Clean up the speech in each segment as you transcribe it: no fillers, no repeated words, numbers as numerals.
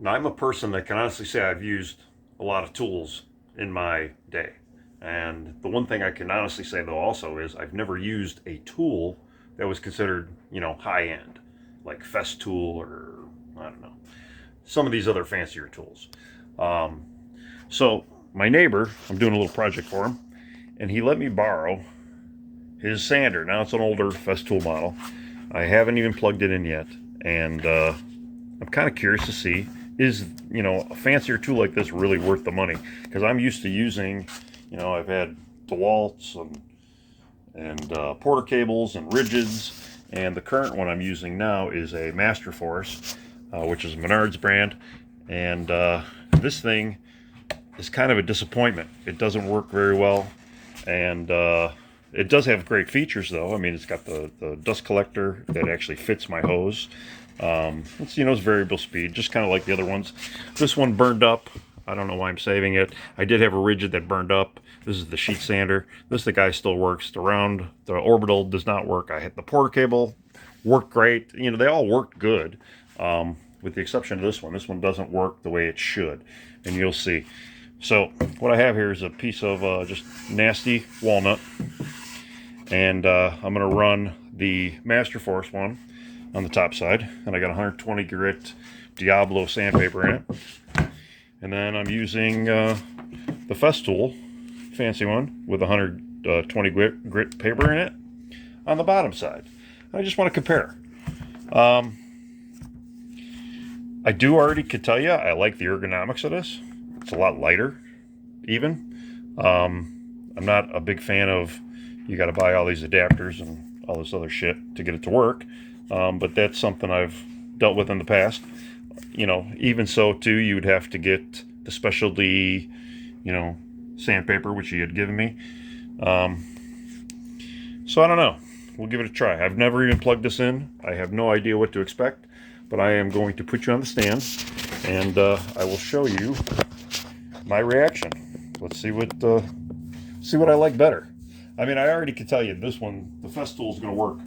Now, I'm a person that can honestly say I've used a lot of tools in my day. And the one thing I can honestly say, though, also is I've never used a tool that was considered, high end, like Festool or I don't know, some of these other fancier tools. Um, so, my neighbor, I'm doing a little project for him, and he let me borrow his sander. Now, it's an older Festool model. I haven't even plugged it in yet. And I'm kind of curious to see, is a fancier tool like this really worth the money? Because I'm used to using, I've had DeWalt's and Porter cables and rigids, and the current one I'm using now is a Masterforce, which is a Menards brand, and this thing is kind of a disappointment. It doesn't work very well, and it does have great features, though. I mean, it's got the dust collector that actually fits my hose. It's variable speed, just kind of like the other ones. This one burned up. I don't know why I'm saving it. I did have a rigid that burned up. This is the sheet sander. The guy still works. The orbital does not work. I hit the Porter cable, worked great. They all worked good, with the exception of this one. This one doesn't work the way it should, and you'll see. So what I have here is a piece of just nasty walnut, and I'm going to run the Masterforce one on the top side, and I got 120 grit Diablo sandpaper in it, and then I'm using the Festool fancy one with 120 grit paper in it on the bottom side. I just want to compare. I do already could tell you I like the ergonomics of this. It's a lot lighter, even. I'm not a big fan of you got to buy all these adapters and all this other shit to get it to work. But that's something I've dealt with in the past. Even so, too, you'd have to get the specialty, sandpaper, which he had given me. So I don't know. We'll give it a try. I've never even plugged this in. I have no idea what to expect, but I am going to put you on the stand, and I will show you my reaction. Let's see what I like better. I mean, I already can tell you this one, the Festool, is going to work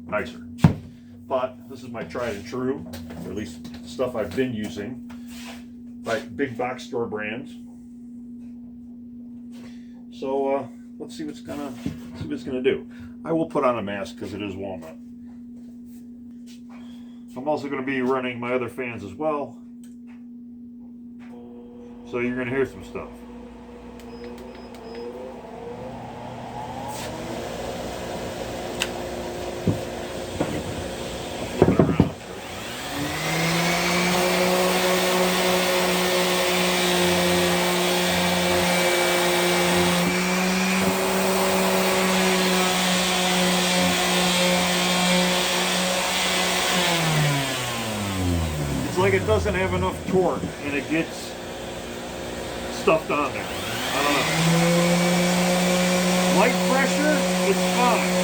nicer. But this is my tried and true, or at least stuff I've been using, like big box store brands. So let's see what it's gonna do. I will put on a mask because it is walnut. I'm also going to be running my other fans as well, so you're going to hear some stuff. It's like it doesn't have enough torque and it gets stuffed on there. I don't know. Light pressure, it's fine.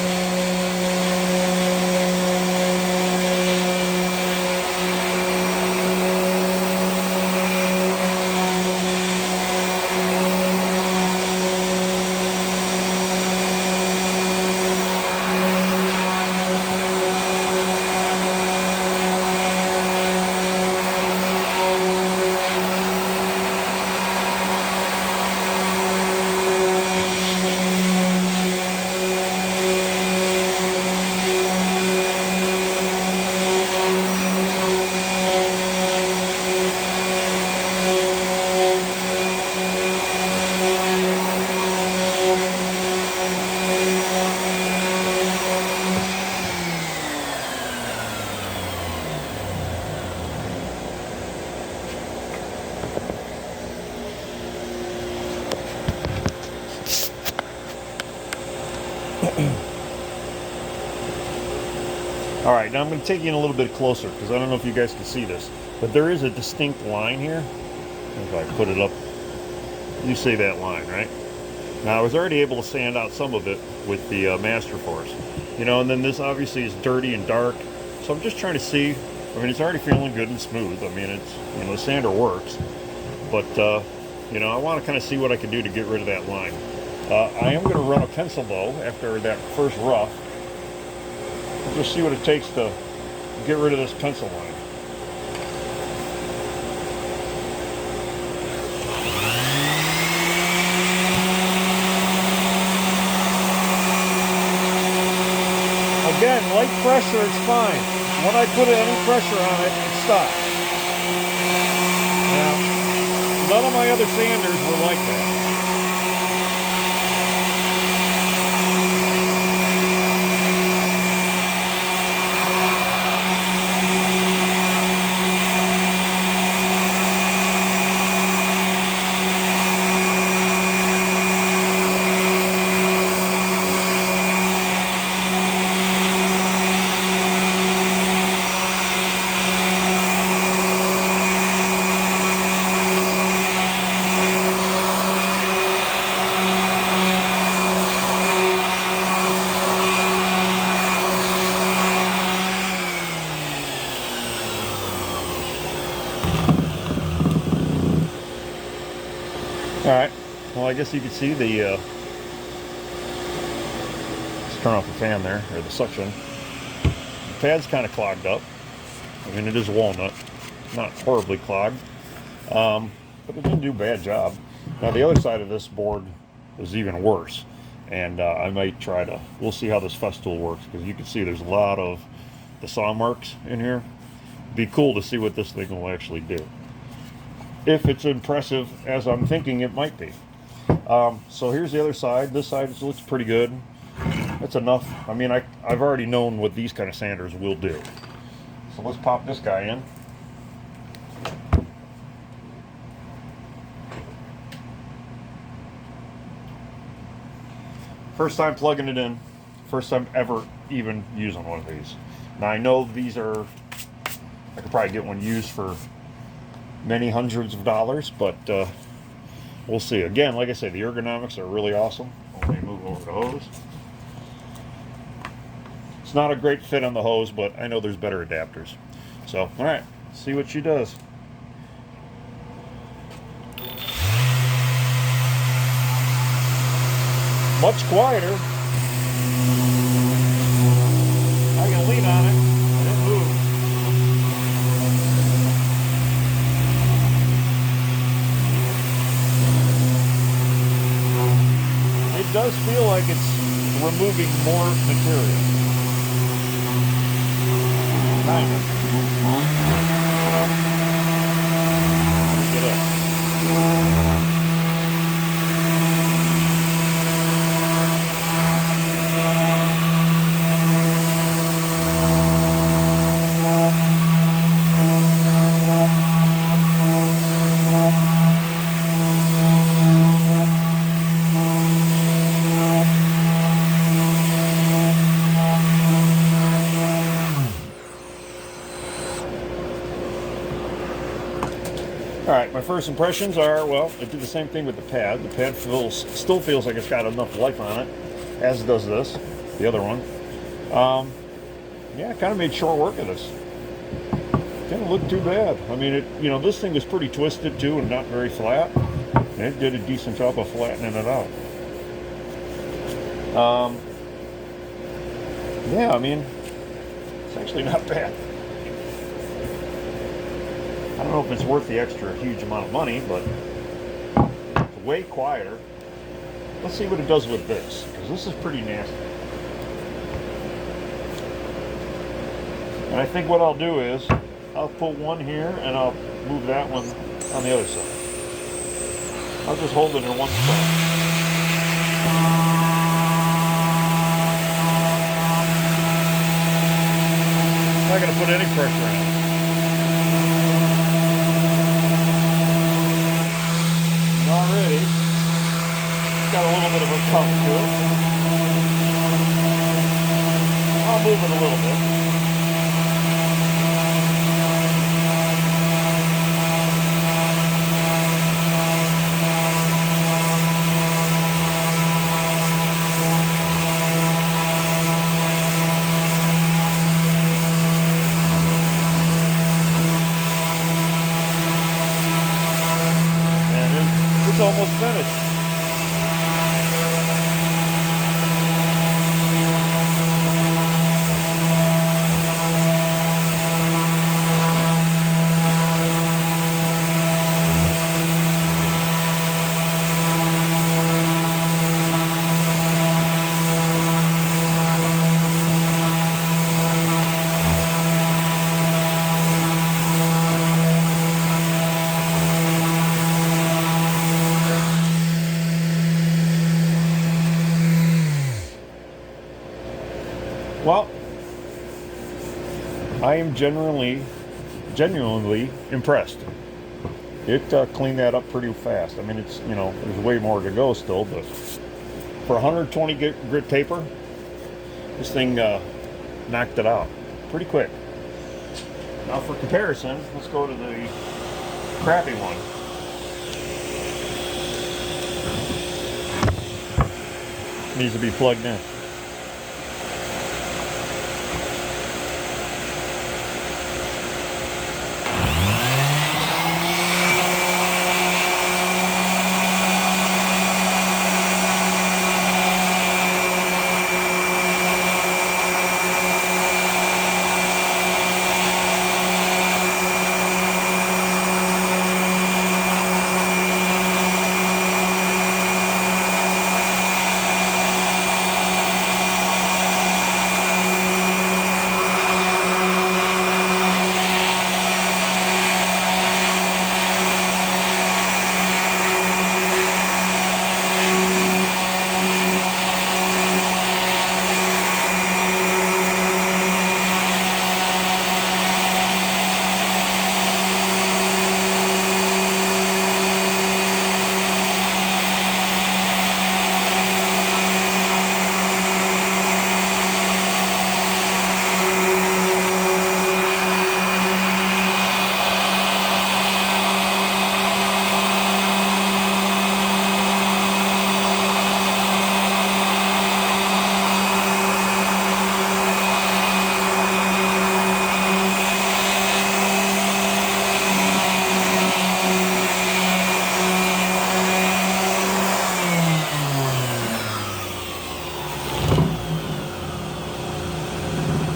All right, now I'm going to take you in a little bit closer because I don't know if you guys can see this, but there is a distinct line here. If I put it up, you see that line, right? Now I was already able to sand out some of it with the Masterforce, and then this obviously is dirty and dark. So I'm just trying to see. I mean, it's already feeling good and smooth. I mean, it's the sander works, but I want to kind of see what I can do to get rid of that line. I am going to run a pencil though after that first rough. Just see what it takes to get rid of this pencil line. Again, light pressure, it's fine. When I put any pressure on it, it stops. Now, none of my other sanders were like that. Alright, well I guess you can see the, let's turn off the fan there, or the suction. The pad's kind of clogged up. I mean, it is walnut, not horribly clogged, but it didn't do a bad job. Now the other side of this board is even worse, and I might try to, we'll see how this Festool works, because you can see there's a lot of the saw marks in here. It'd be cool to see what this thing will actually do, if it's impressive as I'm thinking it might be. So here's the other side. This side looks pretty good. That's enough. I mean, I've already known what these kind of sanders will do. So let's pop this guy in. First time plugging it in. First time ever even using one of these. Now I know these are, I could probably get one used for many hundreds of dollars, but we'll see. Again, like I say, the ergonomics are really awesome. Let me move over the hose. It's not a great fit on the hose, but I know there's better adapters. So, all right, see what she does. Much quieter. I can lean on it and it moves. It does feel like it's removing more material. Kind of. Get up. Alright, my first impressions are, well, it did the same thing with the pad. The pad still feels like it's got enough life on it, as does this, the other one. Yeah, kind of made short work of this. Didn't look too bad. I mean, this thing was pretty twisted too and not very flat. And it did a decent job of flattening it out. Yeah, I mean, it's actually not bad. I don't know if it's worth the extra huge amount of money, but it's way quieter. Let's see what it does with this, because this is pretty nasty. And I think what I'll do is, I'll put one here and I'll move that one on the other side. I'll just hold it in one spot. I'm not going to put any pressure on it. Already, it's got a little bit of a cuff to it. I'll move it a little bit. It's almost finished. Well, I am genuinely impressed. It cleaned that up pretty fast. I mean, it's, you know, there's way more to go still, but for 120 grit paper, this thing knocked it out pretty quick. Now for comparison, let's go to the crappy one. Needs to be plugged in.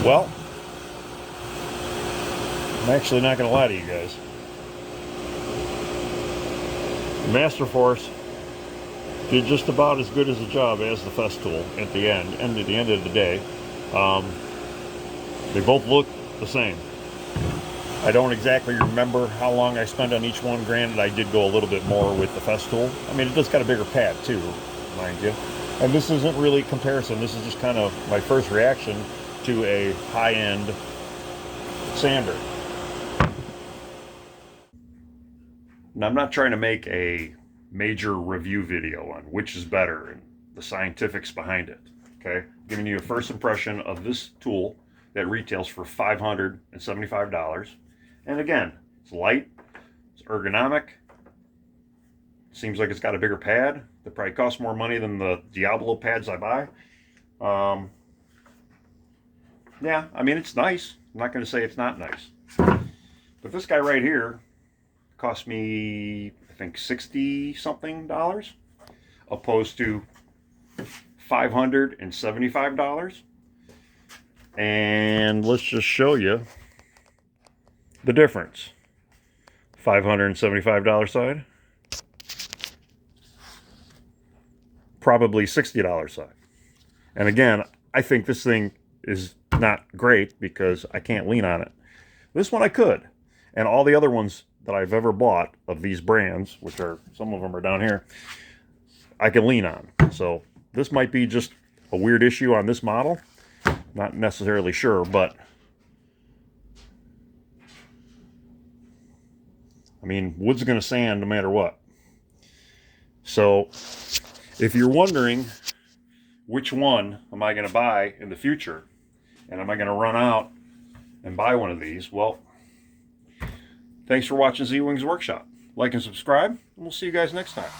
Well, I'm actually not going to lie to you guys. Master Force did just about as good as a job as the Festool at the end. And at the end of the day, they both look the same. I don't exactly remember how long I spent on each one. Granted, I did go a little bit more with the Festool. I mean, it does got a bigger pad too, mind you. And this isn't really comparison. This is just kind of my first reaction to a high-end sander. Now, I'm not trying to make a major review video on which is better and the scientifics behind it. Okay, giving you a first impression of this tool that retails for $575. And again, it's light, it's ergonomic, seems like it's got a bigger pad that probably costs more money than the Diablo pads I buy. Yeah, I mean, it's nice. I'm not going to say it's not nice. But this guy right here cost me, I think, $60-something, opposed to $575. And let's just show you the difference. $575 side, probably $60 side. And again, I think this thing is not great because I can't lean on it. This one I could. And all the other ones that I've ever bought of these brands, which are, some of them are down here, I can lean on. So this might be just a weird issue on this model. Not necessarily sure, but I mean, wood's going to sand no matter what. So if you're wondering which one am I going to buy in the future, and am I going to run out and buy one of these, well, thanks for watching Z-Wings Workshop. Like and subscribe, and we'll see you guys next time.